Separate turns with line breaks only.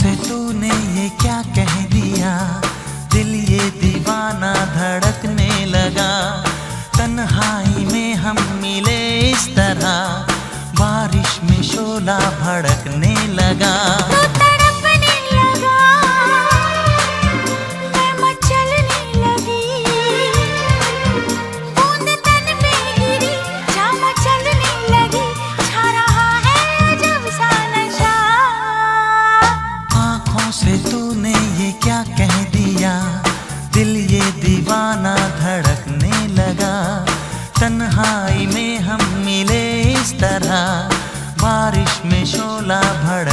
से तूने ये क्या कह दिया, दिल ये दीवाना धड़कने लगा। तन्हाई में हम मिले इस तरह, बारिश में शोला भड़कने लगा। से तूने ये क्या कह दिया, दिल ये दीवाना धड़कने लगा। तन्हाई में हम मिले इस तरह, बारिश में शोला भड़क